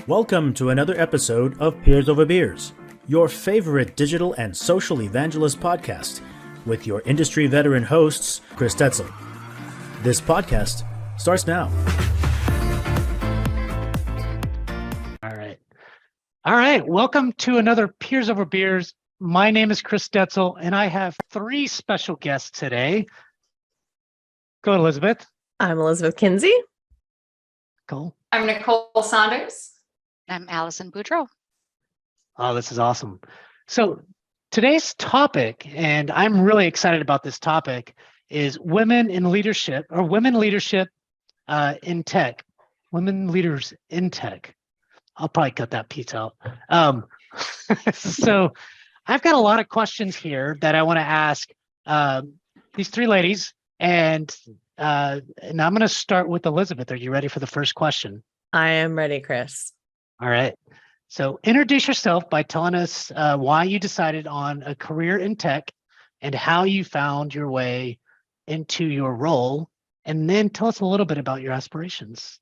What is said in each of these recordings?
Welcome to another episode of Peers Over Beers, your favorite digital and social evangelist podcast, with your industry veteran hosts, Chris Detzel. This podcast starts now. All right. Welcome to another Peers Over Beers. My name is Chris Detzel, and I have three special guests today. Go ahead, Elizabeth. I'm Elizabeth Kinsey. Cool. I'm Nicole Saunders. I'm Allison Boudreau. Oh, this is awesome. So today's topic, and I'm really excited about this topic, is women in leadership, or women leadership in tech. Women leaders in tech. I'll probably cut that piece out. So I've got a lot of questions here that I want to ask these three ladies, and I'm going to start with Elizabeth. Are you ready for the first question? I am ready, Chris. All right. So introduce yourself by telling us why you decided on a career in tech and how you found your way into your role. And then tell us a little bit about your aspirations.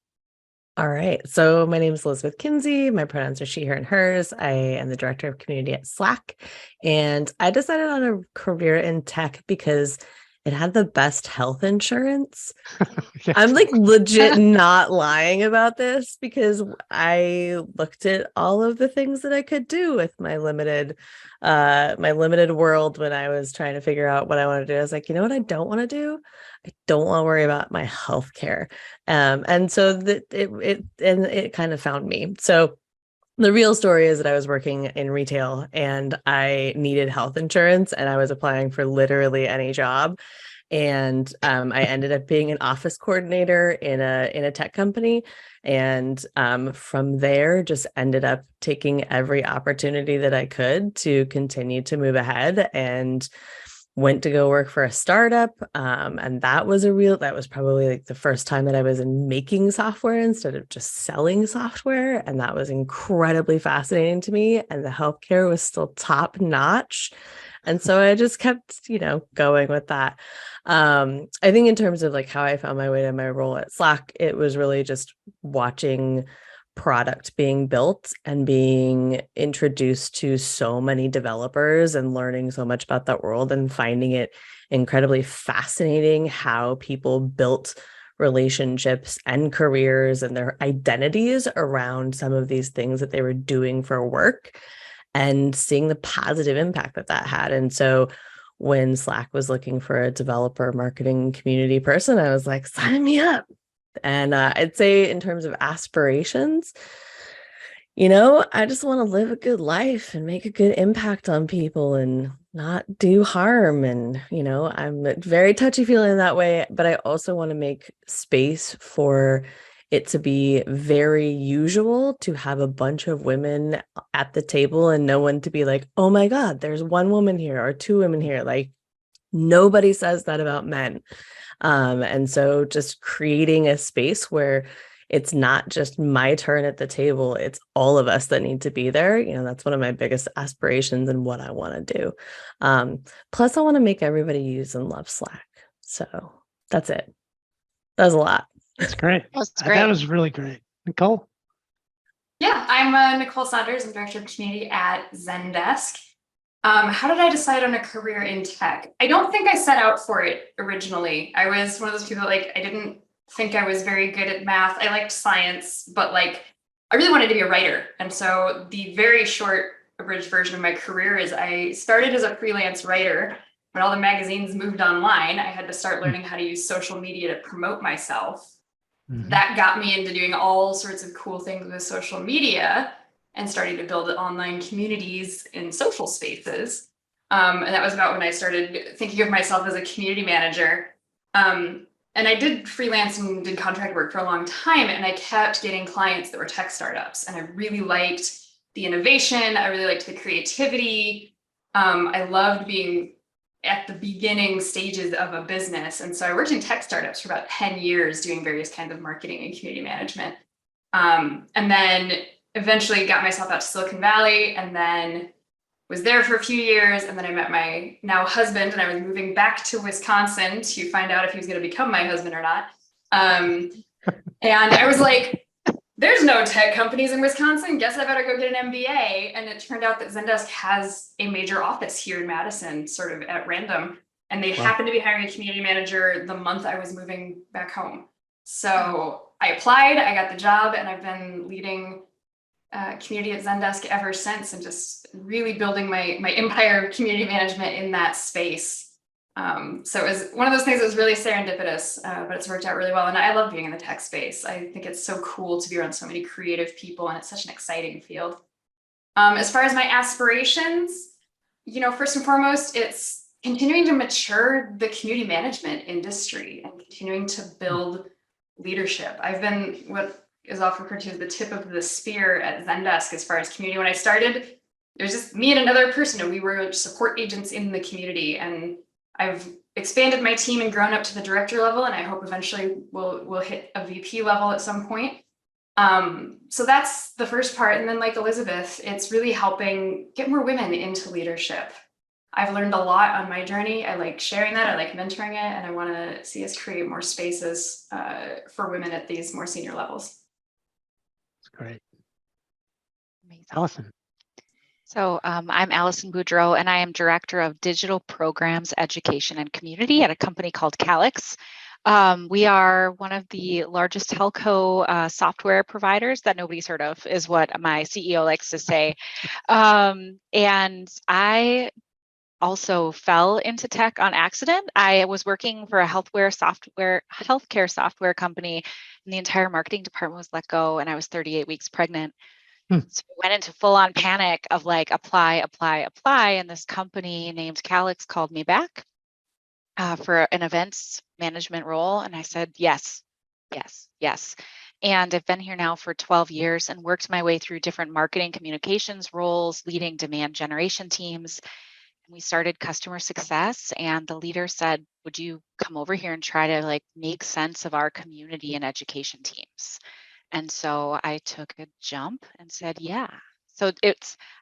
All right. So my name is Elizabeth Kinsey. My pronouns are she, her, and hers. I am the director of community at Slack. And I decided on a career in tech because it had the best health insurance. Yes. I'm like legit not lying about this because I looked at all of the things that I could do with my limited world when I was trying to figure out what I want to do. I was like, you know what I don't want to do? I don't want to worry about my healthcare. And so that it kind of found me. So the real story is that I was working in retail and I needed health insurance and I was applying for literally any job. And I ended up being an office coordinator in a tech company. And from there, just ended up taking every opportunity that I could to continue to move ahead, and went to go work for a startup. And that was probably like the first time that I was making software instead of just selling software. And that was incredibly fascinating to me. And the healthcare was still top notch. And so I just kept, going with that. I think in terms of like how I found my way to my role at Slack, it was really just watching product being built and being introduced to so many developers and learning so much about that world and finding it incredibly fascinating how people built relationships and careers and their identities around some of these things that they were doing for work and seeing the positive impact that had. And so when Slack was looking for a developer marketing community person, I was like, sign me up. And I'd say in terms of aspirations, I just want to live a good life and make a good impact on people and not do harm. And, I'm very touchy-feely in that way, but I also want to make space for it to be very usual to have a bunch of women at the table and no one to be like, oh my God, there's one woman here or two women here. Like nobody says that about men. And so just creating a space where it's not just my turn at the table, it's all of us that need to be there. That's one of my biggest aspirations and what I want to do. Plus I want to make everybody use and love Slack. So that's it. That was a lot. That's great. That's great. That was really great. Nicole? Yeah, I'm Nicole Saunders. I'm director of community at Zendesk. How did I decide on a career in tech? I don't think I set out for it originally. I was one of those people, I didn't think I was very good at math. I liked science, but I really wanted to be a writer. And so the very short abridged version of my career is I started as a freelance writer. When all the magazines moved online, I had to start learning how to use social media to promote myself. Mm-hmm. That got me into doing all sorts of cool things with social media and starting to build online communities in social spaces. And that was about when I started thinking of myself as a community manager. And I did freelance and did contract work for a long time. And I kept getting clients that were tech startups. And I really liked the innovation. I really liked the creativity. I loved being at the beginning stages of a business. And so I worked in tech startups for about 10 years doing various kinds of marketing and community management. And then eventually got myself out to Silicon Valley and then was there for a few years. And then I met my now husband and I was moving back to Wisconsin to find out if he was going to become my husband or not. And I was like, there's no tech companies in Wisconsin. Guess I better go get an MBA. And it turned out that Zendesk has a major office here in Madison, sort of at random. And they happened to be hiring a community manager the month I was moving back home. So I applied, I got the job, and I've been leading community at Zendesk ever since, and just really building my empire of community management in that space. So it was one of those things that was really serendipitous, but it's worked out really well. And I love being in the tech space. I think it's so cool to be around so many creative people, and it's such an exciting field. As far as my aspirations, first and foremost, it's continuing to mature the community management industry and continuing to build leadership. I've been what is often referred to as the tip of the spear at Zendesk as far as community. When I started, there was just me and another person, and we were support agents in the community. And I've expanded my team and grown up to the director level, and I hope eventually we'll hit a VP level at some point. So that's the first part. And then, like Elizabeth, it's really helping get more women into leadership. I've learned a lot on my journey. I like sharing that. I like mentoring it. And I want to see us create more spaces for women at these more senior levels. That's great. Amazing. Allison. So I'm Allison Boudreau, and I am Director of Digital Programs, Education, and Community at a company called Calyx. We are one of the largest telco software providers that nobody's heard of, is what my CEO likes to say. And I also fell into tech on accident. I was working for a healthcare software company, and the entire marketing department was let go, and I was 38 weeks pregnant. So I went into full-on panic of like apply, and this company named Calyx called me back for an events management role, and I said yes. And I've been here now for 12 years and worked my way through different marketing communications roles, leading demand generation teams. And we started customer success, and the leader said, would you come over here and try to like make sense of our community and education teams? And so I took a jump and said, yeah. So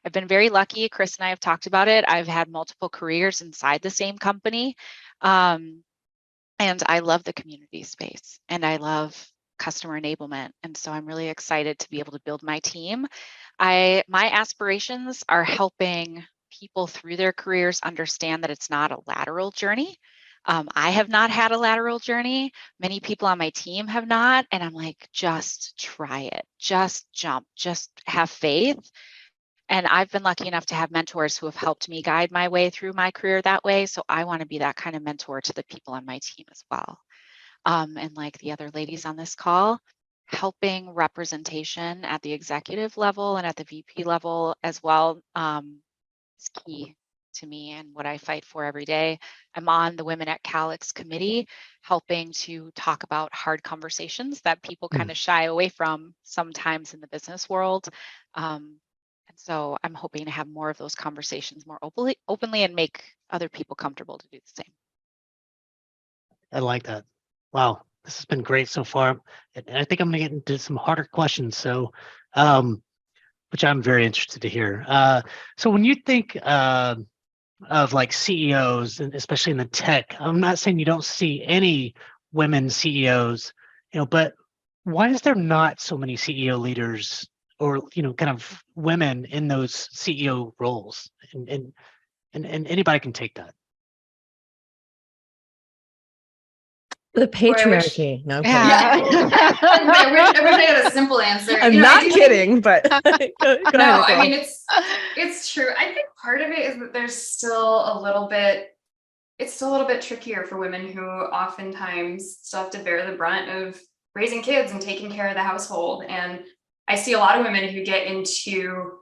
I've been very lucky. Chris and I have talked about it. I've had multiple careers inside the same company. And I love the community space, and I love customer enablement. And so I'm really excited to be able to build my team. My aspirations are helping people through their careers understand that it's not a lateral journey. I have not had a lateral journey. Many people on my team have not. And I'm like, just try it, just jump, just have faith. And I've been lucky enough to have mentors who have helped me guide my way through my career that way. So I want to be that kind of mentor to the people on my team as well. And like the other ladies on this call, helping representation at the executive level and at the VP level as well is key to me and what I fight for every day. I'm on the Women at Calyx committee, helping to talk about hard conversations that people kind of shy away from sometimes in the business world. And so I'm hoping to have more of those conversations more openly and make other people comfortable to do the same. I like that. Wow, this has been great so far. And I think I'm going to get into some harder questions. So, which I'm very interested to hear. So when you think of like CEOs, and especially in the tech, I'm not saying you don't see any women CEOs, but why is there not so many CEO leaders or, kind of women in those CEO roles? And anybody can take that. The Boy, I wish- patriarchy. No, I'm Yeah. kidding. I wish I had a simple answer. I'm not kidding, but go ahead, No, I Nicole. mean, it's true. I think part of it is that there's still a little bit, it's still a little bit trickier for women who oftentimes still have to bear the brunt of raising kids and taking care of the household. And I see a lot of women who get into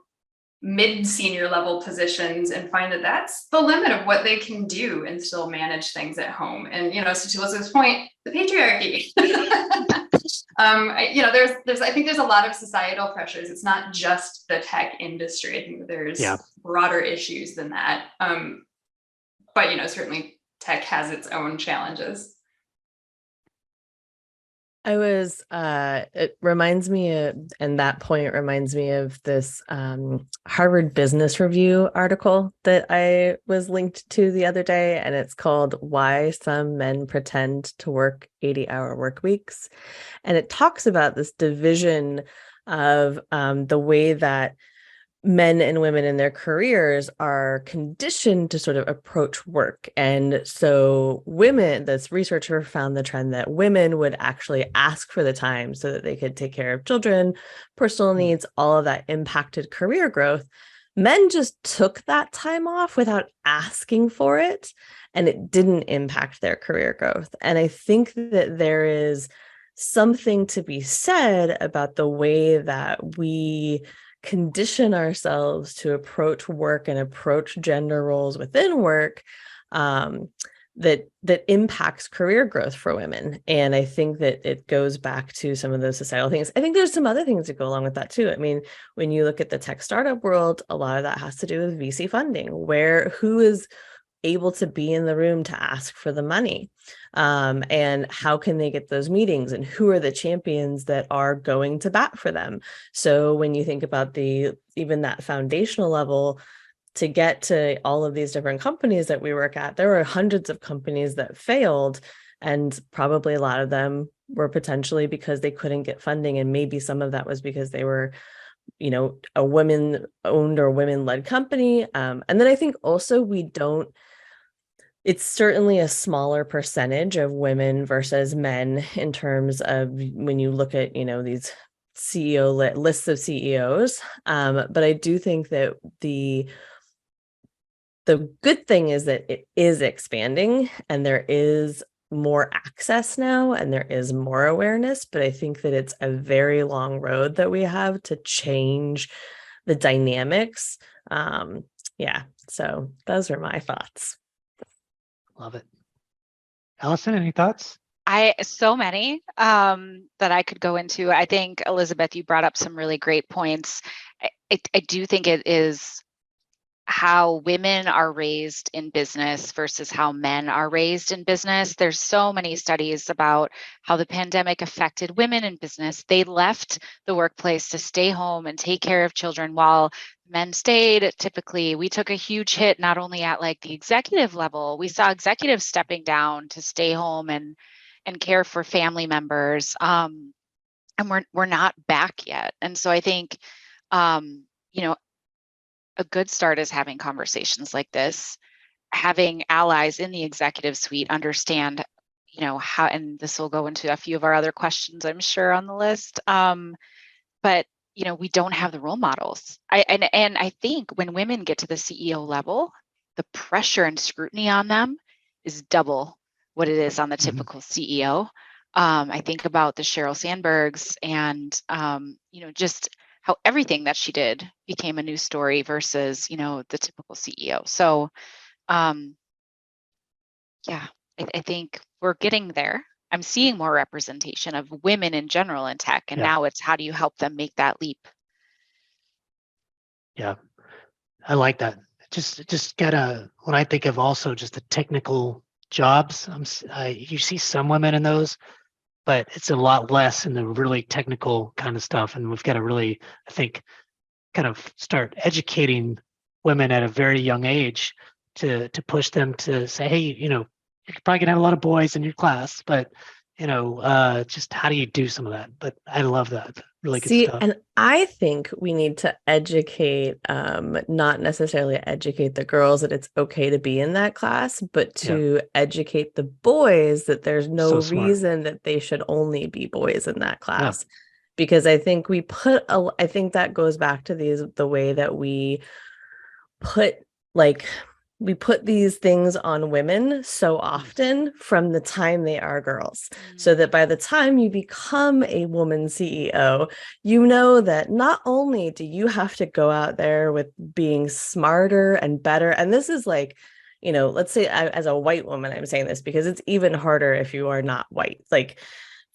mid-senior level positions and find that that's the limit of what they can do and still manage things at home. And, so to Elizabeth's point, the patriarchy. I think there's a lot of societal pressures. It's not just the tech industry. I think that there's broader issues than that. But, certainly tech has its own challenges. It reminds me of, and that point reminds me of this Harvard Business Review article that I was linked to the other day, and it's called Why Some Men Pretend to Work 80-Hour Work Weeks. And it talks about this division of the way that men and women in their careers are conditioned to sort of approach work. And so women, this researcher found the trend that women would actually ask for the time so that they could take care of children, personal needs, all of that impacted career growth. Men just took that time off without asking for it, and it didn't impact their career growth. And I think that there is something to be said about the way that we condition ourselves to approach work and approach gender roles within work, that impacts career growth for women. And I think that it goes back to some of those societal things. I think there's some other things that go along with that too. I mean, when you look at the tech startup world, a lot of that has to do with VC funding, who is able to be in the room to ask for the money, and how can they get those meetings, and who are the champions that are going to bat for them. So when you think about even that foundational level, to get to all of these different companies that we work at, there were hundreds of companies that failed, and probably a lot of them were potentially because they couldn't get funding, and maybe some of that was because they were a women-owned or women-led company. And then I think also it's certainly a smaller percentage of women versus men in terms of when you look at, these CEO lists of CEOs. But I do think that the good thing is that it is expanding, and there is more access now, and there is more awareness. But I think that it's a very long road that we have to change the dynamics. Yeah. So those are my thoughts. Love it. Allison, any thoughts? So many that I could go into. I think, Elizabeth, you brought up some really great points. I do think it is how women are raised in business versus how men are raised in business. There's so many studies about how the pandemic affected women in business. They left the workplace to stay home and take care of children while men stayed. Typically, we took a huge hit, not only at like the executive level, we saw executives stepping down to stay home and care for family members. And we're not back yet. And so I think, a good start is having conversations like this, having allies in the executive suite understand, how, and this will go into a few of our other questions, I'm sure, on the list. But, we don't have the role models. And I think when women get to the CEO level, the pressure and scrutiny on them is double what it is on the typical CEO. I think about the Sheryl Sandbergs and, just how everything that she did became a news story versus, the typical CEO. So, yeah, I think we're getting there. I'm seeing more representation of women in general in tech, and now it's how do you help them make that leap? Yeah, I like that. Just when I think of also just the technical jobs, you see some women in those, but it's a lot less in the really technical kind of stuff. And we've got to really, I think, kind of start educating women at a very young age to push them to say, hey, you're probably gonna have a lot of boys in your class, but just how do you do some of that? But I love that. Really good stuff. And I think we need to educate, not necessarily educate the girls that it's okay to be in that class, but to educate the boys that there's no reason that they should only be boys in that class. Yeah. Because I think I think that goes back to the way that we put these things on women so often from the time they are girls, so that by the time you become a woman CEO, you know that not only do you have to go out there with being smarter and better, and this is like, let's say as a white woman, I'm saying this because it's even harder if you are not white. Like,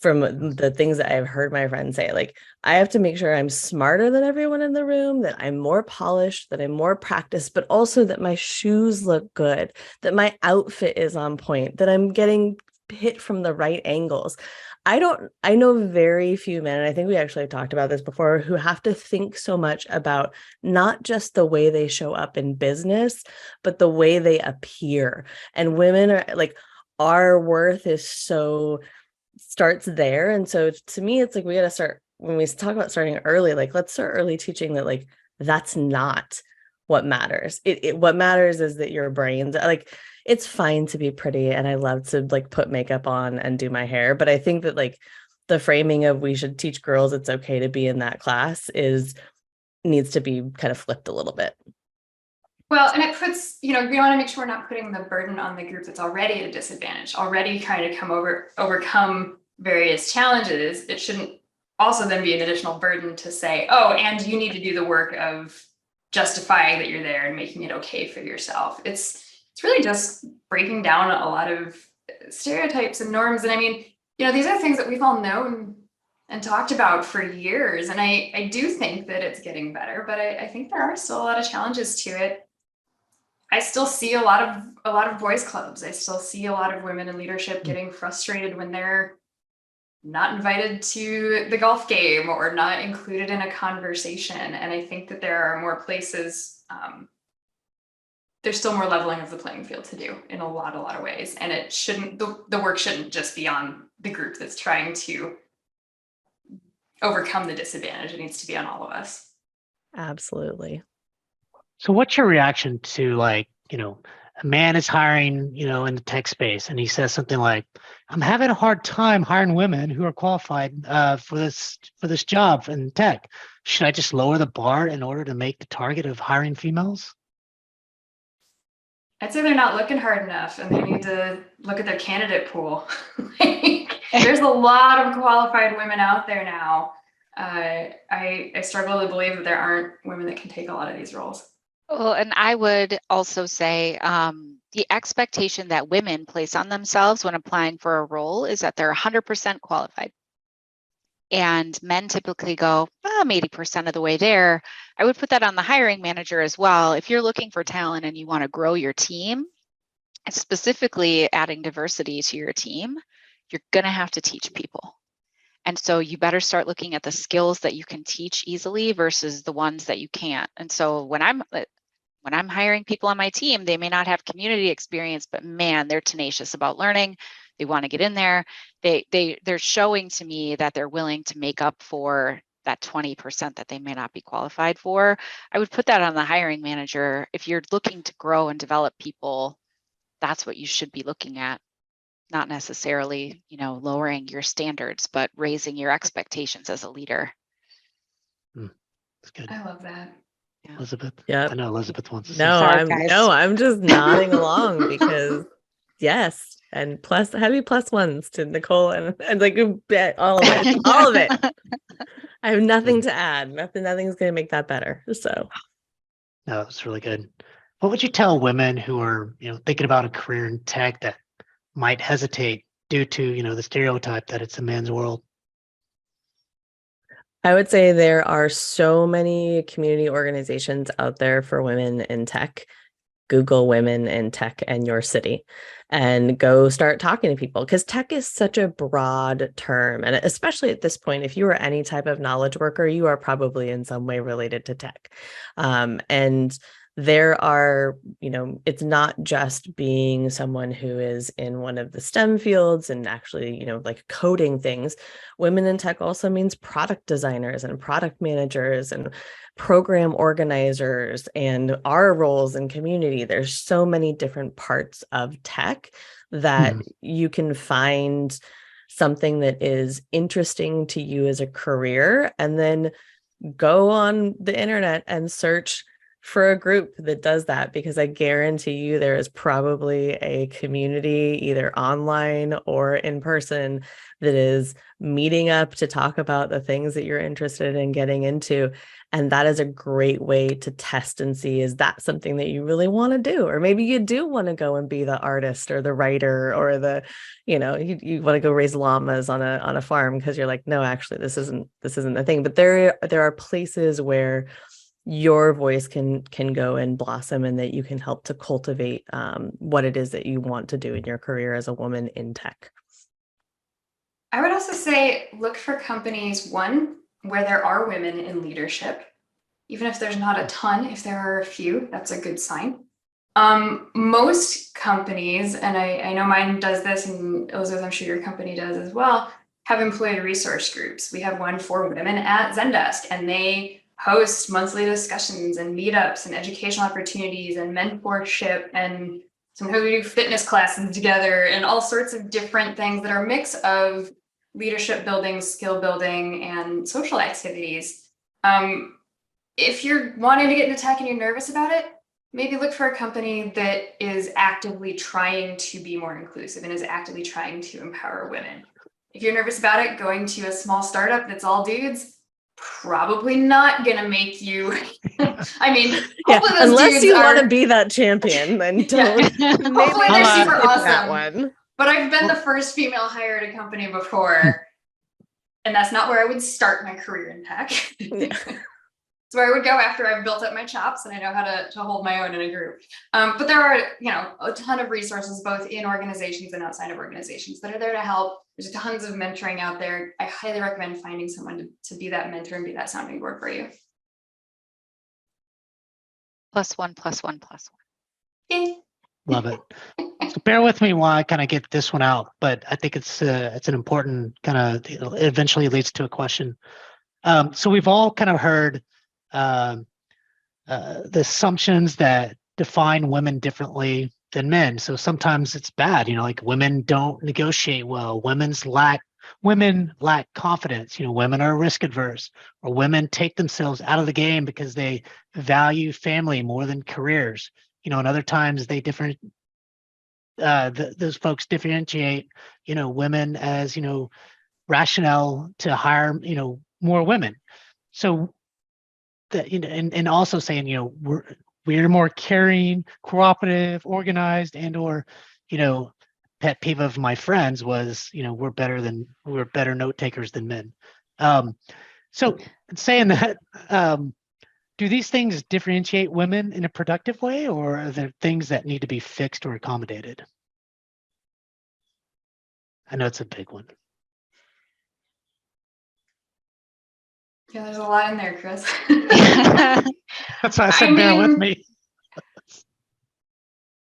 from the things that I've heard my friends say, like, I have to make sure I'm smarter than everyone in the room, that I'm more polished, that I'm more practiced, but also that my shoes look good, that my outfit is on point, that I'm getting hit from the right angles. I know very few men, and I think we actually talked about this before, who have to think so much about not just the way they show up in business, but the way they appear. And women are like, our worth is starts there. And so to me, it's like, we got to start when we talk about starting early, like let's start early teaching that like that's not what matters. What matters is that your brains like it's fine to be pretty and I love to like put makeup on and do my hair, but I think that like the framing of we should teach girls it's okay to be in that class is needs to be kind of flipped a little bit. Well, and it puts, we want to make sure we're not putting the burden on the group that's already at a disadvantage, already trying to overcome various challenges. It shouldn't also then be an additional burden to say, oh, and you need to do the work of justifying that you're there and making it okay for yourself. It's really just breaking down a lot of stereotypes and norms. And I mean, these are things that we've all known and talked about for years. And I do think that it's getting better, but I think there are still a lot of challenges to it. I still see a lot of boys clubs. I still see a lot of women in leadership getting frustrated when they're not invited to the golf game or not included in a conversation. And I think that there are more places, there's still more leveling of the playing field to do in a lot of ways. And it shouldn't, the work shouldn't just be on the group that's trying to overcome the disadvantage. It needs to be on all of us. Absolutely. So what's your reaction to like, a man is hiring, in the tech space and he says something like, I'm having a hard time hiring women who are qualified for this job in tech. Should I just lower the bar in order to make the target of hiring females? I'd say they're not looking hard enough and they need to look at their candidate pool. There's a lot of qualified women out there now. I struggle to believe that there aren't women that can take a lot of these roles. Well, and I would also say the expectation that women place on themselves when applying for a role is that they're 100% qualified. And men typically go, I'm 80% of the way there. I would put that on the hiring manager as well. If you're looking for talent and you want to grow your team, specifically adding diversity to your team, you're going to have to teach people. And so you better start looking at the skills that you can teach easily versus the ones that you can't. And so when I'm hiring people on my team, they may not have community experience, but man, they're tenacious about learning. They want to get in there. They're showing to me that they're willing to make up for that 20% that they may not be qualified for. I would put that on the hiring manager. If you're looking to grow and develop people, that's what you should be looking at. Not necessarily, lowering your standards, but raising your expectations as a leader. That's good. I love that. Yeah. Elizabeth. Yeah. I know Elizabeth wants to say No, something. I'm just nodding along because yes. And plus happy plus ones to Nicole and like all of it. All of it. I have nothing to add. Nothing's gonna make that better. So No, it's really good. What would you tell women who are, thinking about a career in tech that might hesitate due to, the stereotype that it's a man's world? I would say there are so many community organizations out there for women in tech. Google women in tech in your city and go start talking to people because tech is such a broad term. And especially at this point, if you are any type of knowledge worker, you are probably in some way related to tech. And there are, it's not just being someone who is in one of the STEM fields and actually, like coding things. Women in tech also means product designers and product managers and program organizers and our roles in community. There's so many different parts of tech that you can find something that is interesting to you as a career and then go on the internet and search for a group that does that, because I guarantee you there is probably a community either online or in person that is meeting up to talk about the things that you're interested in getting into. And that is a great way to test and see, is that something that you really want to do? Or maybe you do want to go and be the artist or the writer or the, you want to go raise llamas on a farm because you're like, no, actually, this isn't the thing. But there are places where your voice can go and blossom and that you can help to cultivate what it is that you want to do in your career as a woman in tech. I would also say look for companies, one, where there are women in leadership. Even if there's not a ton, if there are a few, that's a good sign. Most companies, and I know mine does this, and Elizabeth, I'm sure your company does as well, have employee resource groups. We have one for women at Zendesk, and they host monthly discussions and meetups and educational opportunities and mentorship, and sometimes we do fitness classes together and all sorts of different things that are a mix of leadership building, skill building, and social activities. If you're wanting to get into tech and you're nervous about it, maybe look for a company that is actively trying to be more inclusive and is actively trying to empower women. If you're nervous about it, going to a small startup that's all dudes, probably not gonna make you. I mean, Yeah, hopefully those unless dudes you are, want to be that champion, then don't. hopefully they're super awesome. That one. But I've been the first female hired at a company before, and that's not where I would start my career in tech. It's where I would go after I've built up my chops and I know how to hold my own in a group. But there are, a ton of resources, both in organizations and outside of organizations, that are there to help. There's tons of mentoring out there. I highly recommend finding someone to be that mentor and be that sounding board for you. +1, +1, +1. Yay. Love it. So bear with me while I kind of get this one out, but I think it's an important kind of, it eventually leads to a question. So we've all kind of heard the assumptions that define women differently than men. So sometimes it's bad, like women don't negotiate well, women lack confidence, women are risk adverse, or women take themselves out of the game because they value family more than careers. And other times they those folks differentiate, women as, rationale to hire, more women. So that, and also saying, we're more caring, cooperative, organized, and or, pet peeve of my friends was, we're better note takers than men. So saying that, do these things differentiate women in a productive way, or are there things that need to be fixed or accommodated? I know it's a big one. Yeah, there's a lot in there, Chris. That's why I said bear with me.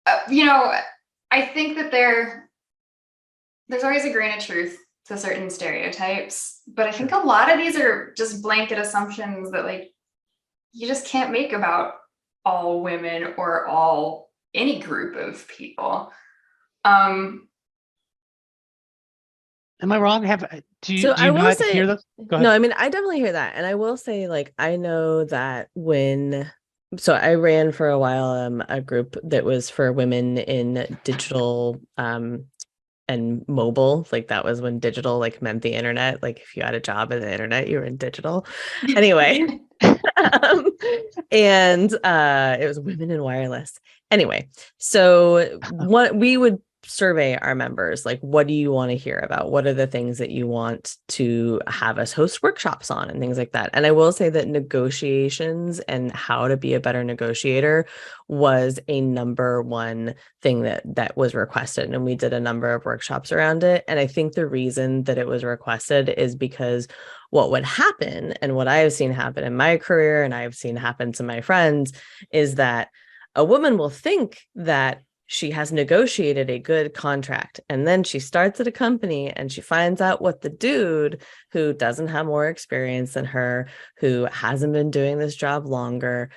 I think that there's always a grain of truth to certain stereotypes, but I think a lot of these are just blanket assumptions that you just can't make about all women or any group of people. Am I wrong? Do you I will not say, hear those? Go ahead. No, I mean, I definitely hear that. And I will say, I know that so I ran for a while a group that was for women in digital and mobile. That was when digital meant the internet. If you had a job in the internet, you were in digital. Anyway. And it was women in wireless. Anyway, so we would survey our members, what do you want to hear about? What are the things that you want to have us host workshops on and things like that? And I will say that negotiations and how to be a better negotiator was a number one thing that was requested. And we did a number of workshops around it. And I think the reason that it was requested is because what would happen, and what I have seen happen in my career and I've seen happen to my friends, is that a woman will think that she has negotiated a good contract, and then she starts at a company and she finds out what the dude who doesn't have more experience than her, who hasn't been doing this job longer,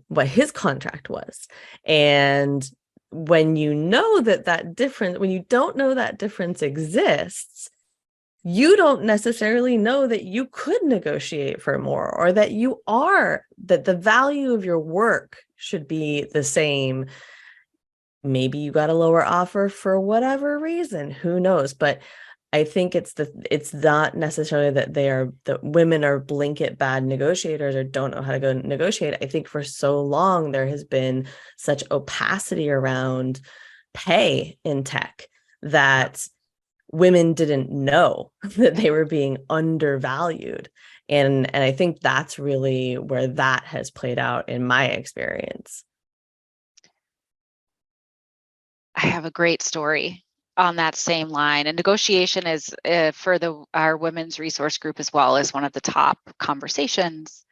what his contract was. And when you know when you don't know that difference exists, you don't necessarily know that you could negotiate for more, or that the value of your work should be the same. Maybe you got a lower offer for whatever reason, who knows? But I think it's not necessarily that women are blanket bad negotiators or don't know how to go negotiate. I think for so long there has been such opacity around pay in tech that women didn't know that they were being undervalued. And I think that's really where that has played out in my experience. I have a great story on that same line. And negotiation is for our women's resource group as well, is one of the top conversations.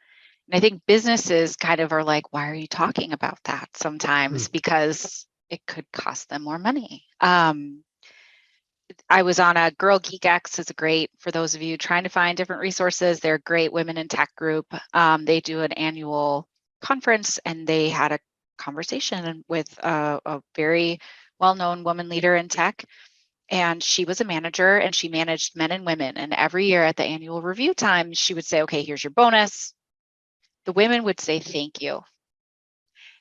And I think businesses kind of are like, why are you talking about that sometimes? Because it could cost them more money. I was on a Girl Geek X is a great, for those of you trying to find different resources, they're a great women in tech group. They do an annual conference, and they had a conversation with a very well-known woman leader in tech. And she was a manager, and she managed men and women. And every year at the annual review time, she would say, okay, here's your bonus. The women would say, thank you.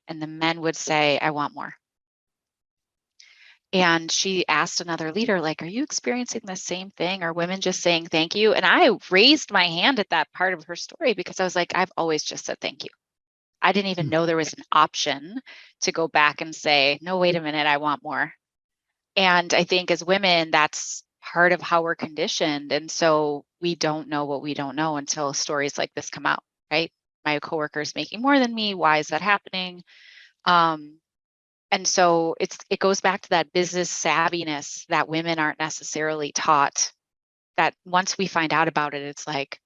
And the men would say, I want more. And she asked another leader, like, are you experiencing the same thing? Are women just saying thank you? And I raised my hand at that part of her story because I was like, I've always just said thank you. I didn't even know there was an option to go back and say, no, wait a minute, I want more. And I think as women, that's part of how we're conditioned. And so we don't know what we don't know until stories like this come out, right? My coworker is making more than me. Why is that happening? And so it goes back to that business savviness that women aren't necessarily taught, that once we find out about it, it's like,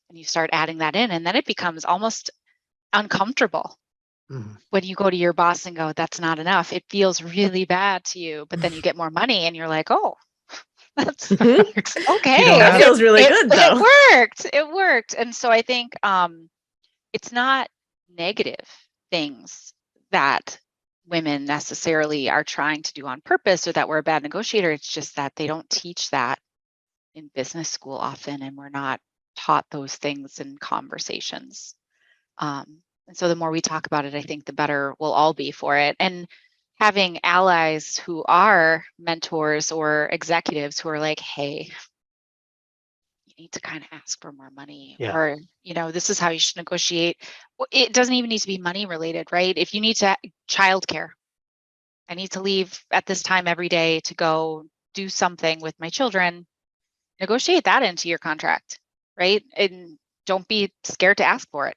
and you start adding that in, and then it becomes almost uncomfortable. When you go to your boss and go, that's not enough, it feels really bad to you, but then you get more money and you're like, oh, that's okay. That feels really good though. It worked. And so I think it's not negative things that women necessarily are trying to do on purpose or that we're a bad negotiator. It's just that they don't teach that in business school often, and we're not taught those things in conversations. And so the more we talk about it, I think the better we'll all be for it. And having allies who are mentors or executives who are like, hey, you need to kind of ask for more money, or, this is how you should negotiate. It doesn't even need to be money related, right? If you need to childcare, I need to leave at this time every day to go do something with my children, negotiate that into your contract, right? And don't be scared to ask for it.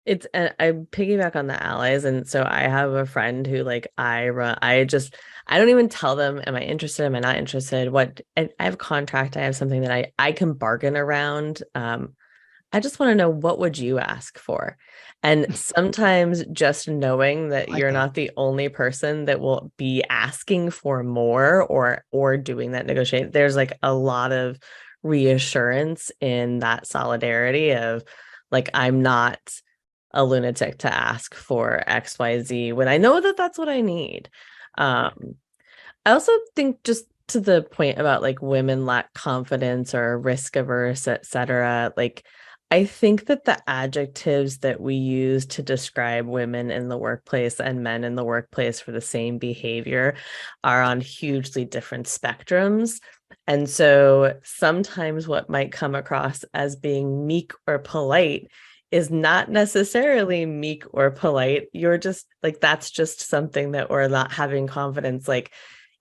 It's I piggyback on the allies, and so I have a friend who I don't even tell them, am I interested, am I not interested, I have a contract, I have something that I can bargain around. I just want to know, what would you ask for? And sometimes just knowing that you're not the only person that will be asking for more or doing that negotiate, there's a lot of reassurance in that solidarity of I'm not a lunatic to ask for XYZ when I know that that's what I need. I also think, just to the point about women lack confidence or risk averse, etc. I think that the adjectives that we use to describe women in the workplace and men in the workplace for the same behavior are on hugely different spectrums. And so sometimes what might come across as being meek or polite is not necessarily meek or polite. You're just that's just something that we're not having confidence.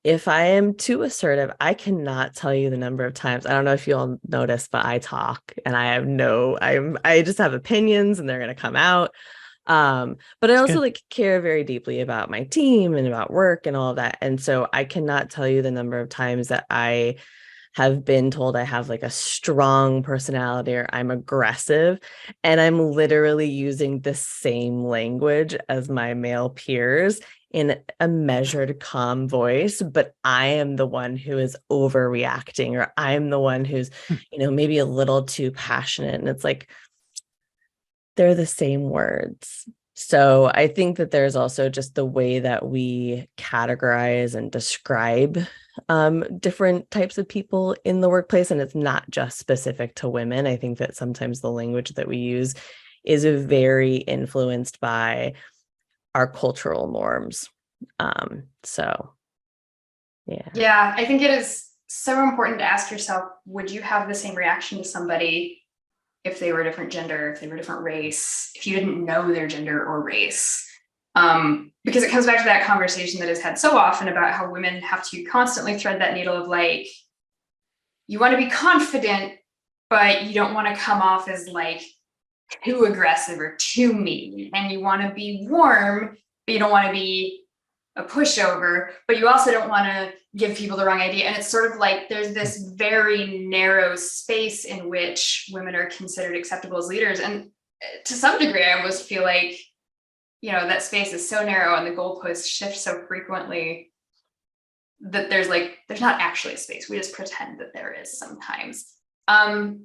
If I am too assertive, I cannot tell you the number of times. I don't know if you'll notice, but I talk and I just have opinions and they're going to come out. But I also care very deeply about my team and about work and all of that. And so I cannot tell you the number of times that I have been told I have a strong personality or I'm aggressive, and I'm literally using the same language as my male peers in a measured, calm voice, but I am the one who is overreacting, or I'm the one who's, maybe a little too passionate. And it's they're the same words. So I think that there's also just the way that we categorize and describe different types of people in the workplace. And it's not just specific to women. I think that sometimes the language that we use is very influenced by our cultural norms. So, yeah. Yeah, I think it is so important to ask yourself, would you have the same reaction to somebody if they were a different gender, if they were a different race, if you didn't know their gender or race? Because it comes back to that conversation that is had so often about how women have to constantly thread that needle of you want to be confident, but you don't want to come off as too aggressive or too mean. And you want to be warm, but you don't want to be a pushover, but you also don't want to give people the wrong idea. And it's sort of there's this very narrow space in which women are considered acceptable as leaders. And to some degree, I almost feel that space is so narrow and the goalposts shift so frequently that there's not actually a space. We just pretend that there is sometimes. And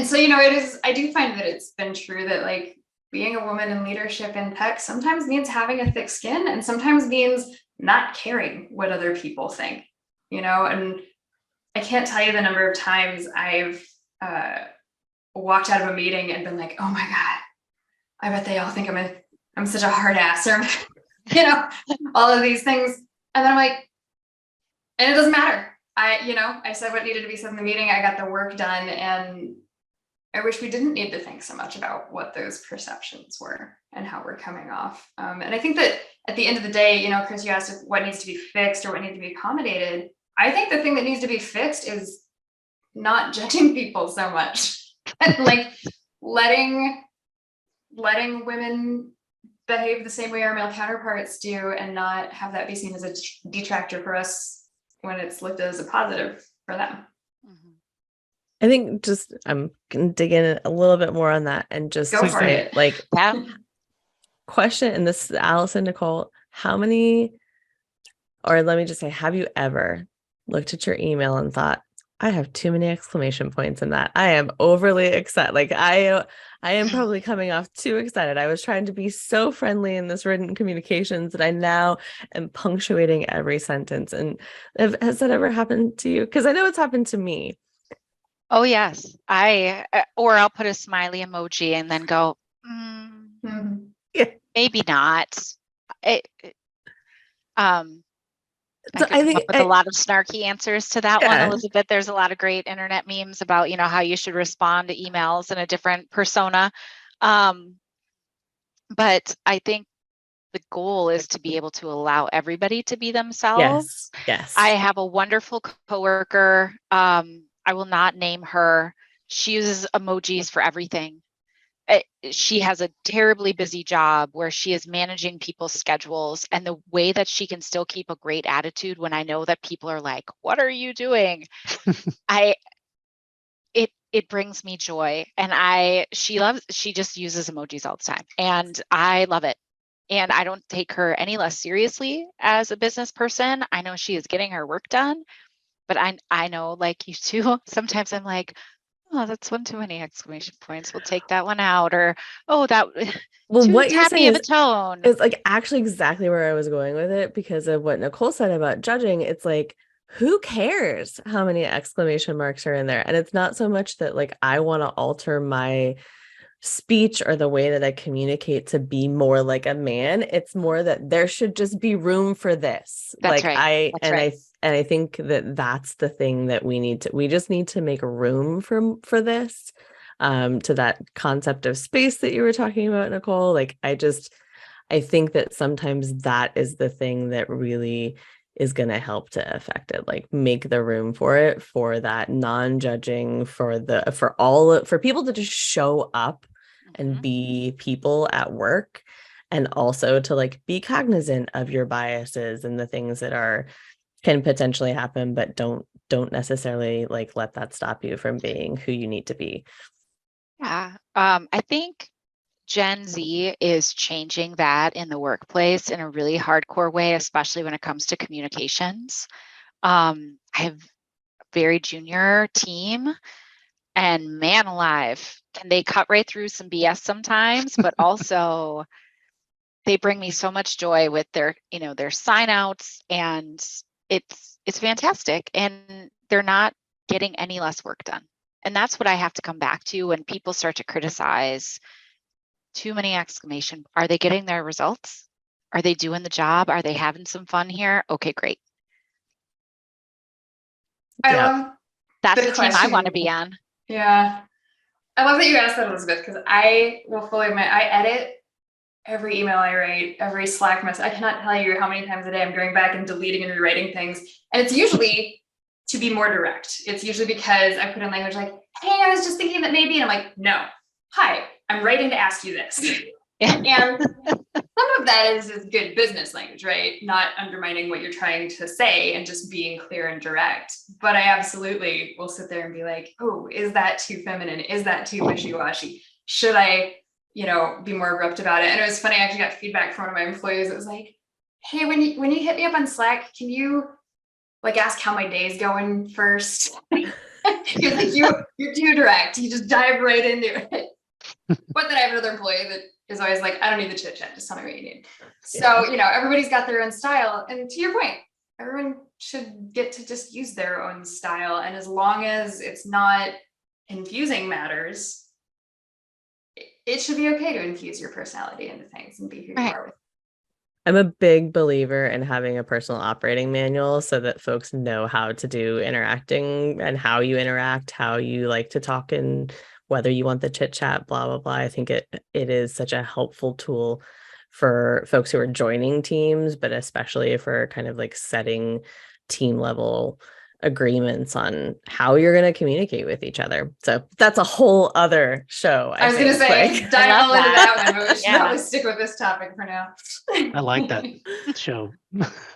so, I do find that it's been true that like being a woman in leadership in tech sometimes means having a thick skin, and sometimes means not caring what other people think, and I can't tell you the number of times I've walked out of a meeting and been like, oh my God, I bet they all think I'm such a hard ass, or, all of these things. And then I'm like, and it doesn't matter. I said what needed to be said in the meeting. I got the work done, and I wish we didn't need to think so much about what those perceptions were and how we're coming off. And I think that at the end of the day, Chris, you asked what needs to be fixed or what needs to be accommodated. I think the thing that needs to be fixed is not judging people so much, and like letting women behave the same way our male counterparts do, and not have that be seen as a detractor for us when it's looked at as a positive for them. I think I'm going to dig in a little bit more on that and just Go for it. Like, Yeah. question, and this is Allison, Nicole, have you ever looked at your email and thought, I have too many exclamation points in that. I am overly excited. Like I am probably coming off too excited. I was trying to be so friendly in this written communications that I now am punctuating every sentence. And has that ever happened to you? Because I know it's happened to me. Oh yes. Or I'll put a smiley emoji and then go, Yeah. maybe not. So I think with a lot of snarky answers to that one, Elizabeth. There's a lot of great internet memes about, how you should respond to emails in a different persona. But I think the goal is to be able to allow everybody to be themselves. Yes. I have a wonderful coworker. I will not name her. She uses emojis for everything. She has a terribly busy job where she is managing people's schedules, and the way that she can still keep a great attitude when I know that people are like, what are you doing? It brings me joy. And she just uses emojis all the time, and I love it. And I don't take her any less seriously as a business person. I know she is getting her work done, but I know, like you too, sometimes I'm like, oh, that's one too many exclamation points. We'll take that one out. Or, oh, what you're saying of a tone. It's like actually exactly where I was going with it, because of what Nicole said about judging. It's like, who cares how many exclamation marks are in there? And it's not so much that like I want to alter my speech or the way that I communicate to be more like a man. It's more that there should just be room for this. That's like right. I think that that's the thing that we just need to make room for this, to that concept of space that you were talking about, Nicole. Like I think that sometimes that is the thing that really is going to help to affect it, like make the room for it, for that non-judging, for people to just show up and be people at work, and also to like be cognizant of your biases and the things that can potentially happen, but don't necessarily like let that stop you from being who you need to be. Yeah. I think Gen Z is changing that in the workplace in a really hardcore way, especially when it comes to communications. I have a very junior team, and man alive, can they cut right through some BS sometimes, but also they bring me so much joy with their sign outs, and it's fantastic. And they're not getting any less work done. And that's what I have to come back to when people start to criticize too many exclamation. Are they getting their results? Are they doing the job? Are they having some fun here? Okay, great. That's the team I want to be on. Yeah. I love that you asked that, Elizabeth, because I will fully admit I edit every email I write, every Slack message. I cannot tell you how many times a day I'm going back and deleting and rewriting things. And it's usually to be more direct. It's usually because I put in language like, hey, I was just thinking that maybe, and I'm like, no, hi, I'm writing to ask you this. And some of that is good business language, right? Not undermining what you're trying to say and just being clear and direct. But I absolutely will sit there and be like, oh, is that too feminine? Is that too wishy-washy? Should I, be more abrupt about it? And it was funny, I actually got feedback from one of my employees. It was like, hey, when you hit me up on Slack, can you like ask how my day's going first. You're like, you're too direct. You just dive right into it. But then I have another employee that is always like, I don't need the chit chat. Just tell me what you need. So, everybody's got their own style. And to your point, everyone should get to just use their own style. And as long as it's not infusing matters, it should be okay to infuse your personality into things and be who you are with. I'm a big believer in having a personal operating manual so that folks know how to do interacting and how you interact, how you like to talk, and whether you want the chit chat, blah, blah, blah. I think it is such a helpful tool for folks who are joining teams, but especially for kind of like setting team level agreements on how you're going to communicate with each other. So that's a whole other show. I was going to say, dive all into that one, but we should probably stick with this topic for now. I like that show.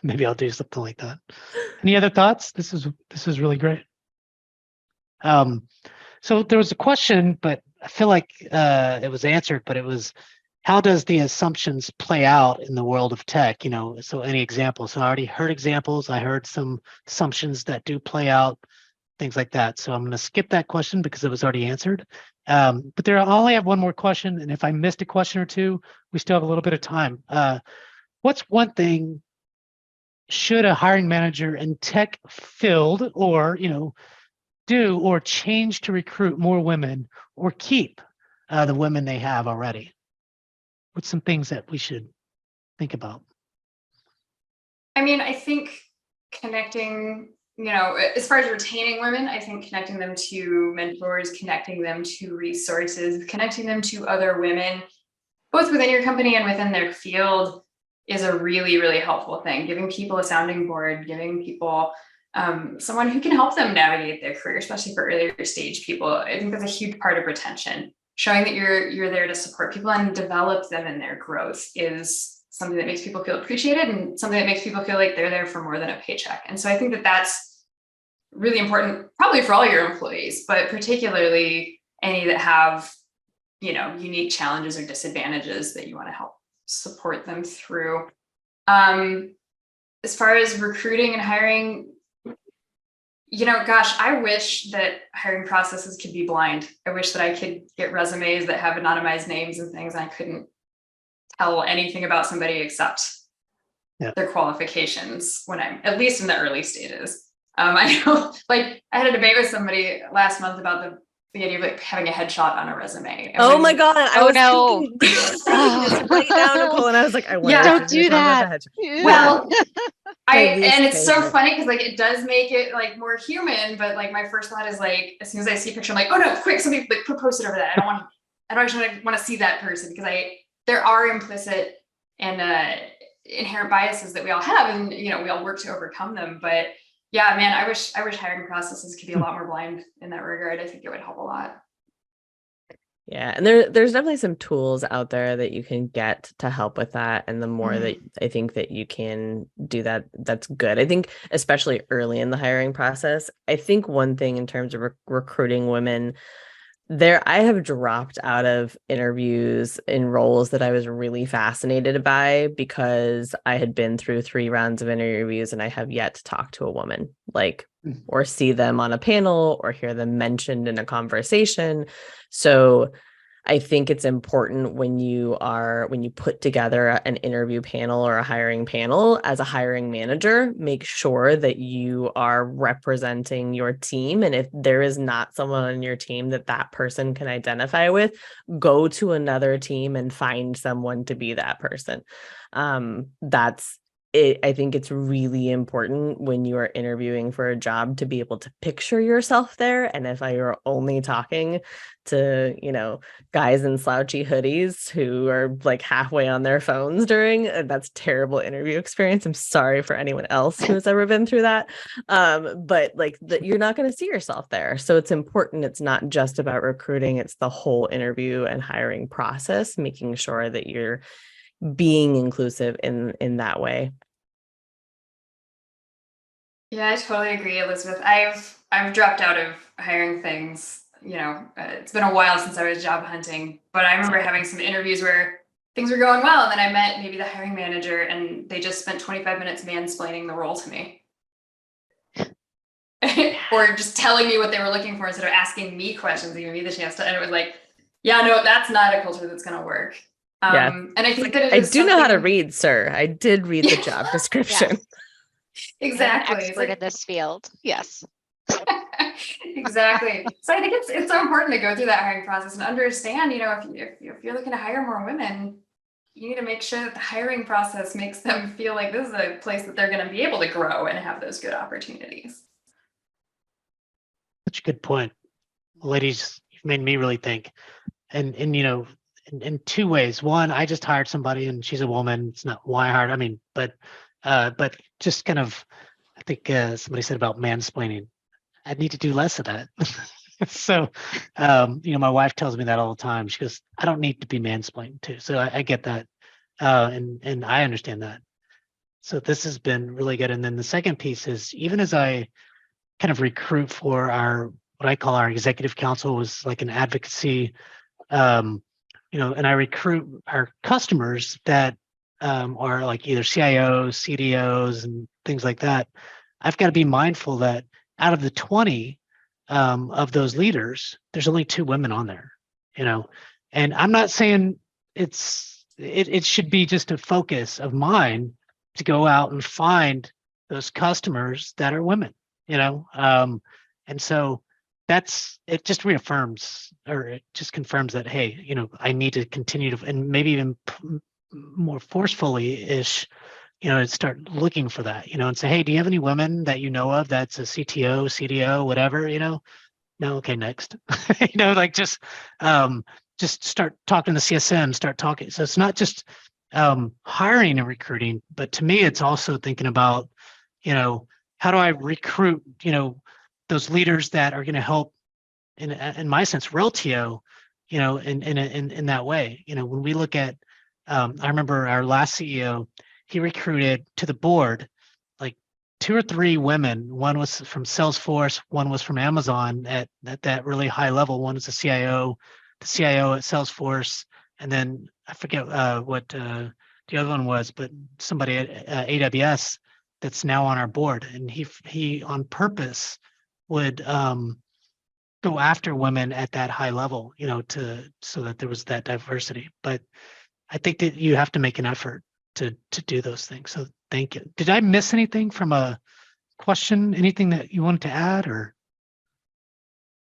Maybe I'll do something like that. Any other thoughts? This is really great. So there was a question, but I feel like it was answered, but it was, how does the assumptions play out in the world of tech? So any examples? So I already heard examples. I heard some assumptions that do play out, things like that. So I'm going to skip that question because it was already answered. But I only have one more question. And if I missed a question or two, we still have a little bit of time. What's one thing should a hiring manager in tech field or, do or change to recruit more women or keep the women they have already? What's some things that we should think about? I mean, I think connecting, as far as retaining women, I think connecting them to mentors, connecting them to resources, connecting them to other women, both within your company and within their field, is a really, really helpful thing. Giving people a sounding board, giving people someone who can help them navigate their career, especially for earlier stage people. I think that's a huge part of retention. Showing that you're there to support people and develop them in their growth is something that makes people feel appreciated and something that makes people feel like they're there for more than a paycheck. And so I think that that's really important, probably for all your employees, but particularly any that have, unique challenges or disadvantages that you want to help support them through. As far as recruiting and hiring, gosh, I wish that hiring processes could be blind. I wish that I could get resumes that have anonymized names and things, and I couldn't tell anything about somebody except their qualifications when I'm, at least in the early stages. I know, I had a debate with somebody last month about the idea of having a headshot on a resume. And my God. I was thinking this right now, Nicole, and I was like, I wonder don't do that. Well, and it's so funny because it does make it more human, but my first thought is as soon as I see a picture, I'm like, oh no, quick, somebody post it over that. I don't actually want to see that person because there are implicit and inherent biases that we all have, and we all work to overcome them. But yeah, man, I wish hiring processes could be a lot more blind in that regard. I think it would help a lot. Yeah, and there's definitely some tools out there that you can get to help with that. And the more that I think that you can do that, that's good. I think especially early in the hiring process, I think one thing in terms of recruiting women, I have dropped out of interviews in roles that I was really fascinated by because I had been through 3 rounds of interviews and I have yet to talk to a woman, or see them on a panel or hear them mentioned in a conversation. So I think it's important when you put together an interview panel or a hiring panel as a hiring manager, make sure that you are representing your team. And if there is not someone on your team that person can identify with, go to another team and find someone to be that person. That's it. I think it's really important when you are interviewing for a job to be able to picture yourself there. And if you're only talking to, guys in slouchy hoodies who are halfway on their phones that's a terrible interview experience. I'm sorry for anyone else who has ever been through that. But you're not going to see yourself there. So it's important. It's not just about recruiting. It's the whole interview and hiring process, making sure that you're being inclusive in that way. Yeah, I totally agree, Elizabeth. I've dropped out of hiring things. It's been a while since I was job hunting, but I remember having some interviews where things were going well, and then I met maybe the hiring manager, and they just spent 25 minutes mansplaining the role to me. or just telling me what they were looking for instead of asking me questions, giving me the chance to, and it was like, yeah, no, that's not a culture that's going to work. Yeah. And I think that it I is do know how to something- read, sir. I did read the job description. Yes. Exactly. I'm an It's expert like- in this field. Yes. Exactly. So I think it's so important to go through that hiring process and understand, you know, if you're looking to hire more women, you need to make sure that the hiring process makes them feel like this is a place that they're going to be able to grow and have those good opportunities. Such a good point. Ladies, you've made me really think. And you know, in two ways. One, I just hired somebody and she's a woman. It's not why I hired. I mean, but just kind of, I think somebody said about mansplaining. I need to do less of that. So, you know, my wife tells me that all the time. She goes, I don't need to be mansplained too. So I get that. And I understand that. So this has been really good. And then the second piece is, even as I kind of recruit for what I call our executive council, was like an advocacy, you know, and I recruit our customers that are like either CIOs, CDOs, and things like that. I've got to be mindful that out of the 20 of those leaders, there's only 2 women on there, you know. And I'm not saying it should be just a focus of mine to go out and find those customers that are women, you know. And so it just reaffirms, or it just confirms that, hey, you know, I need to continue to, and maybe even more forcefully ish, you know, start looking for that, you know, and say, hey, do you have any women that you know of that's a CTO, CDO, whatever, you know? No, okay, next. You know, like just start talking to CSM, start talking. So it's not just hiring and recruiting, but to me, it's also thinking about, you know, how do I recruit, you know, those leaders that are going to help, in my sense, Reltio, you know, in that way. You know, when we look at, I remember our last CEO, he recruited to the board like 2 or 3 women. One was from Salesforce, one was from Amazon at that really high level. One is the CIO at Salesforce, and then I forget what the other one was, but somebody at AWS that's now on our board. And he on purpose would go after women at that high level, you know, so that there was that diversity. But I think that you have to make an effort to do those things. So thank you. Did I miss anything from a question? Anything that you wanted to add, or?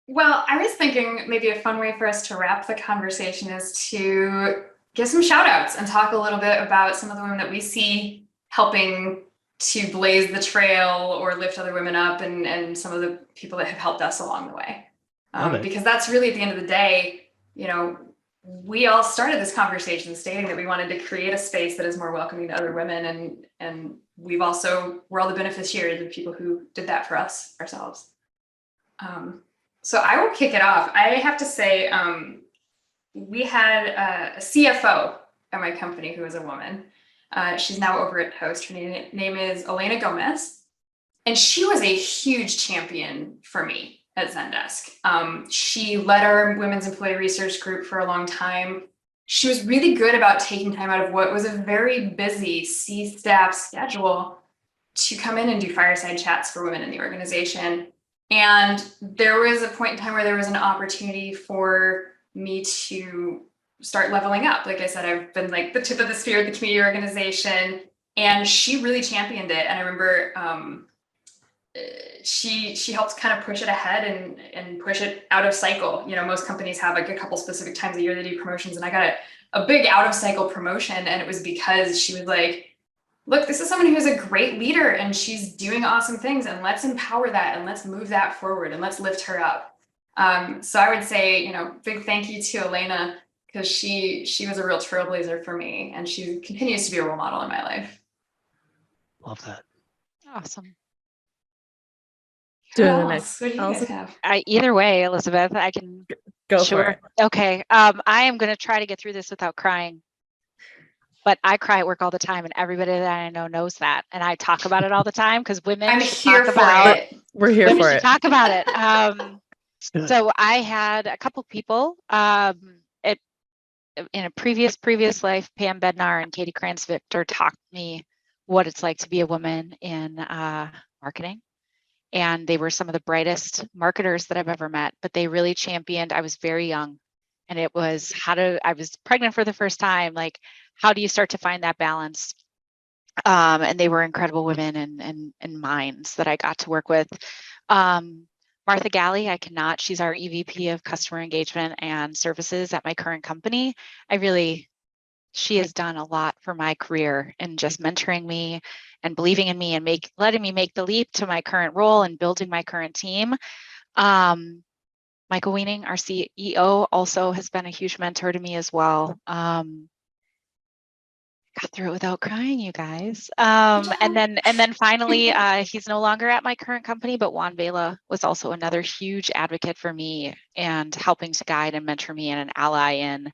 Well, I was thinking maybe a fun way for us to wrap the conversation is to give some shout outs and talk a little bit about some of the women that we see helping to blaze the trail or lift other women up, and some of the people that have helped us along the way. Because that's really, at the end of the day, you know, we all started this conversation stating that we wanted to create a space that is more welcoming to other women, and we're all the beneficiaries of people who did that for us ourselves. So I will kick it off. I have to say, we had a CFO at my company who was a woman. She's now over at Host. Her name is Elena Gomez, and she was a huge champion for me at Zendesk. She led our women's employee research group for a long time. She was really good about taking time out of what was a very busy C-staff schedule to come in and do fireside chats for women in the organization. And there was a point in time where there was an opportunity for me to start leveling up. Like I said, I've been like the tip of the spear at the community organization, and she really championed it. And I remember she helped kind of push it ahead and push it out of cycle. You know, most companies have like a couple specific times a year they do promotions, and I got a big out of cycle promotion, and it was because she was like, look, this is someone who's a great leader and she's doing awesome things, and let's empower that and let's move that forward and let's lift her up. So I would say, you know, big thank you to Elena, because she was a real trailblazer for me, and she continues to be a role model in my life. Love that. Awesome. Doing What the else? next. What do you guys Allison? have? Either way, Elizabeth, I can. Go Sure. for it. Okay. I am going to try to get through this without crying. But I cry at work all the time, and everybody that I know knows that. And I talk about it all the time because women I'm should here talk for about it. We're here women for should it. talk about it. So I had a couple people in a previous life, Pam Bednar and Katie Kranz-Victor taught me what it's like to be a woman in marketing. And they were some of the brightest marketers that I've ever met, but they really championed. I was very young, and it was I was pregnant for the first time. Like, how do you start to find that balance? And they were incredible women and minds that I got to work with. Martha Galley, she's our EVP of customer engagement and services at my current company. She has done a lot for my career and just mentoring me and believing in me and letting me make the leap to my current role and building my current team. Michael Weening, our CEO, also has been a huge mentor to me as well. Got through it without crying, you guys. And then finally, he's no longer at my current company, but Juan Vela was also another huge advocate for me and helping to guide and mentor me and an ally in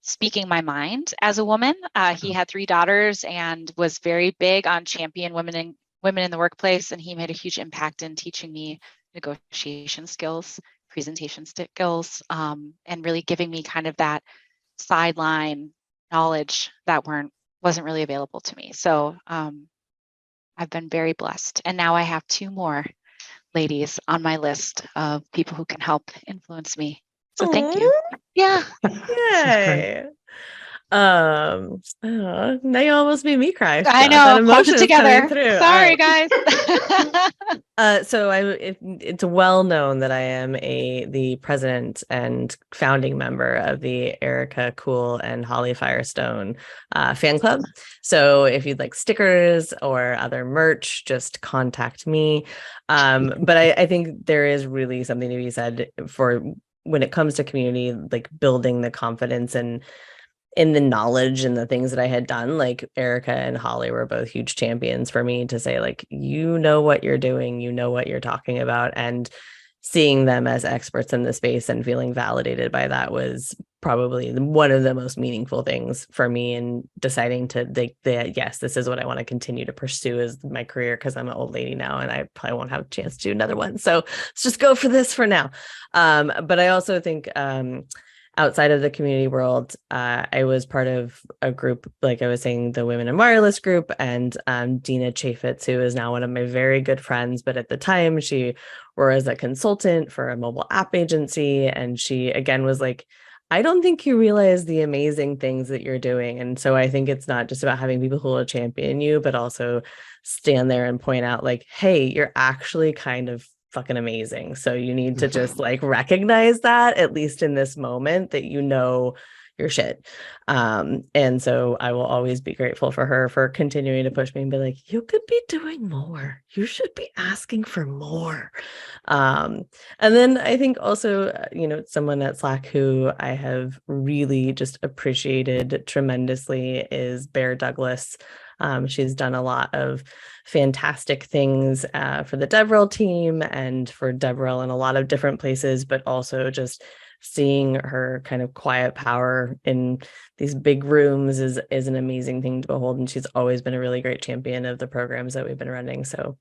speaking my mind as a woman. He had 3 daughters and was very big on champion women in the workplace. And he made a huge impact in teaching me negotiation skills, presentation skills, and really giving me kind of that sideline knowledge that wasn't really available to me. So I've been very blessed. And now I have 2 more ladies on my list of people who can help influence me. So thank you. Yeah. Yay. Oh, now you almost made me cry. I know. That Hold emotion it is coming together. through. Sorry, guys. So it's well known that I am the president and founding member of the Erica Cool and Holly Firestone fan club. So if you'd like stickers or other merch, just contact me. But I think there is really something to be said for when it comes to community, like building the confidence and in the knowledge and the things that I had done. Like Erica and Holly were both huge champions for me to say, like, you know what you're doing, you know what you're talking about. And seeing them as experts in the space and feeling validated by that was probably one of the most meaningful things for me in deciding to yes, this is what I want to continue to pursue as my career, because I'm an old lady now and I probably won't have a chance to do another one. So let's just go for this for now. But I also think outside of the community world, I was part of a group, like I was saying, the Women in Wireless group, and Dina Chaffetz, who is now one of my very good friends. But at the time, she was a consultant for a mobile app agency. And she, again, was like, I don't think you realize the amazing things that you're doing. And so I think it's not just about having people who will champion you, but also stand there and point out, like, hey, you're actually kind of fucking amazing. So you need to just like recognize that, at least in this moment, that you know your shit. And so I will always be grateful for her for continuing to push me and be like, you could be doing more. You should be asking for more. And then I think also, someone at Slack who I have really just appreciated tremendously is Bear Douglas. She's done a lot of fantastic things for the DevRel team and for DevRel in a lot of different places, but also just seeing her kind of quiet power in these big rooms is an amazing thing to behold. And she's always been a really great champion of the programs that we've been running. So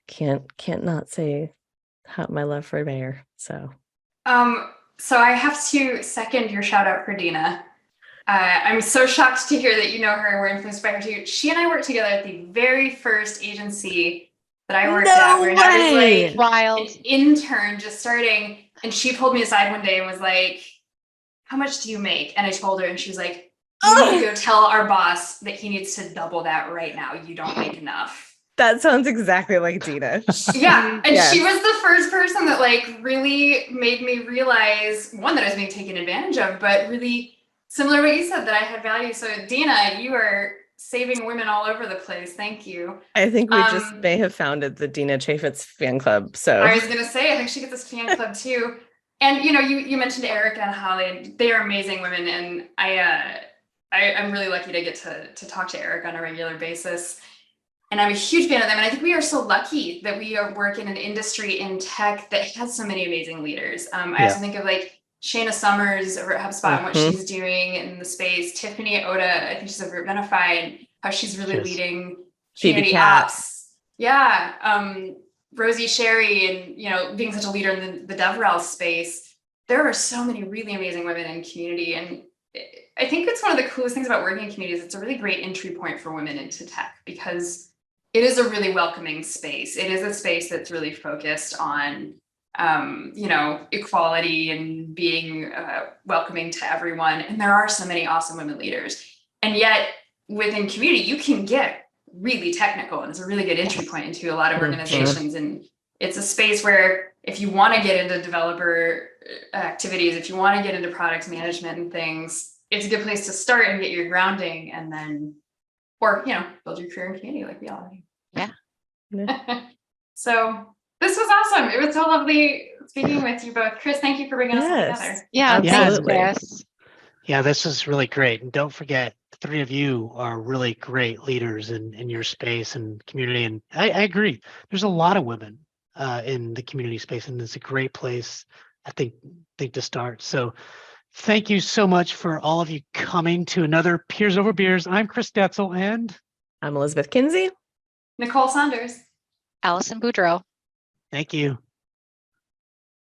can't not say my love for Bear. So I have to second your shout out for Dina. I'm so shocked to hear that you know her and were influenced by her too. She and I worked together at the very first agency that I worked at, when I was like wild an intern just starting. And she pulled me aside one day and was like, how much do you make? And I told her, and she was like, you need to go tell our boss that he needs to double that right now. You don't make enough. That sounds exactly like Dina. Yeah. And yes. She was the first person that like really made me realize, one, that I was being taken advantage of, but really similar to what you said, that I had value. So Dina, you are saving women all over the place. Thank you. I think we just may have founded the Dina Chaffetz fan club. So I was going to say, I think she gets this fan club too. And, you mentioned Erica and Holly. They are amazing women. And I'm really lucky to get to talk to Erica on a regular basis. And I'm a huge fan of them. And I think we are so lucky that we work in an industry in tech that has so many amazing leaders. I also think of like Shayna Summers over at HubSpot and what she's doing in the space. Tiffany Oda, I think she's over at Benify, and how she's really leading community ops. Yeah. Rosie Sherry, and being such a leader in the DevRel space. There are so many really amazing women in community. And I think it's one of the coolest things about working in communities. It's a really great entry point for women into tech, because it is a really welcoming space. It is a space that's really focused on, equality and being welcoming to everyone. And there are so many awesome women leaders. And yet within community, you can get really technical, and it's a really good entry point into a lot of organizations. And it's a space where if you want to get into developer activities, if you want to get into product management and things, it's a good place to start and get your grounding, and then, or, build your career in community like we all do. Yeah. So this was awesome. It was so lovely speaking with you both. Chris, thank you for bringing us all together. Yeah, thanks, Absolutely. Chris. Yeah, this is really great. And don't forget, the three of you are really great leaders in your space and community. And I agree. There's a lot of women in the community space, and it's a great place, I think to start. So thank you so much for all of you coming to another Peers Over Beers. I'm Chris Detzel, and I'm Elizabeth Kinsey. Nicole Saunders. Allison Boudreau. thank you.